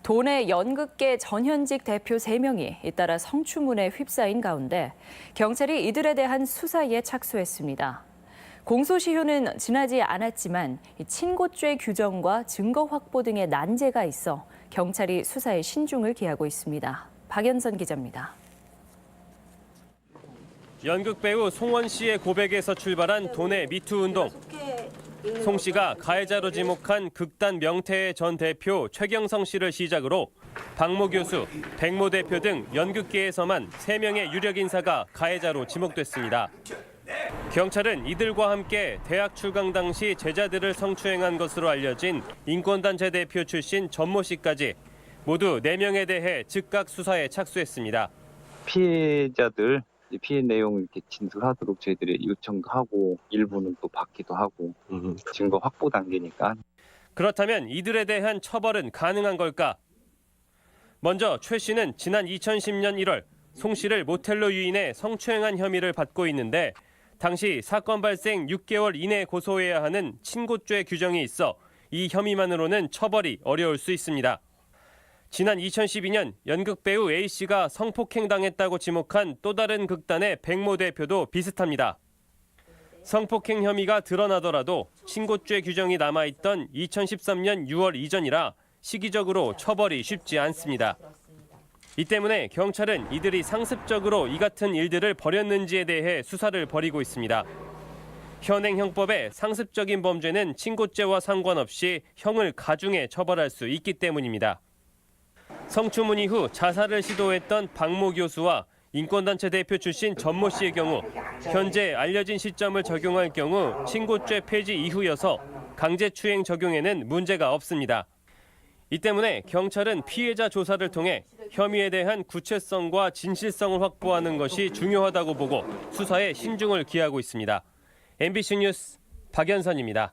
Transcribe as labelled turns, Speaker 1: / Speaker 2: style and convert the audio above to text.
Speaker 1: 도내 연극계 전현직 대표 3명이 잇따라 성추문에 휩싸인 가운데 경찰이 이들에 대한 수사에 착수했습니다. 공소시효는 지나지 않았지만 친고죄 규정과 증거 확보 등의 난제가 있어 경찰이 수사에 신중을 기하고 있습니다. 박연선 기자입니다.
Speaker 2: 연극 배우 송원 씨의 고백에서 출발한 도내 미투 운동. 송 씨가 가해자로 지목한 극단 명태의 전 대표 최경성 씨를 시작으로 박모 교수, 백모 대표 등 연극계에서만 3명의 유력 인사가 가해자로 지목됐습니다. 경찰은 이들과 함께 대학 출강 당시 제자들을 성추행한 것으로 알려진 인권단체 대표 출신 전모 씨까지 모두 4명에 대해 즉각 수사에 착수했습니다.
Speaker 3: 피해자들 피해 내용 이렇게 진술하도록 저희들이 요청하고 일부는 또 받기도 하고 증거 확보 단계니까.
Speaker 2: 그렇다면 이들에 대한 처벌은 가능한 걸까? 먼저 최 씨는 지난 2010년 1월 송 씨를 모텔로 유인해 성추행한 혐의를 받고 있는데 당시 사건 발생 6개월 이내 고소해야 하는 친고죄 규정이 있어 이 혐의만으로는 처벌이 어려울 수 있습니다. 지난 2012년 연극 배우 A씨가 성폭행당했다고 지목한 또 다른 극단의 백모 대표도 비슷합니다. 성폭행 혐의가 드러나더라도 친고죄 규정이 남아있던 2013년 6월 이전이라 시기적으로 처벌이 쉽지 않습니다. 이 때문에 경찰은 이들이 상습적으로 이 같은 일들을 벌였는지에 대해 수사를 벌이고 있습니다. 현행 형법에 상습적인 범죄는 친고죄와 상관없이 형을 가중해 처벌할 수 있기 때문입니다. 성추문 이후 자살을 시도했던 박모 교수와 인권단체 대표 출신 전모 씨의 경우 현재 알려진 시점을 적용할 경우 친고죄 폐지 이후여서 강제추행 적용에는 문제가 없습니다. 이 때문에 경찰은 피해자 조사를 통해 혐의에 대한 구체성과 진실성을 확보하는 것이 중요하다고 보고 수사에 신중을 기하고 있습니다. MBC 뉴스 박연선입니다.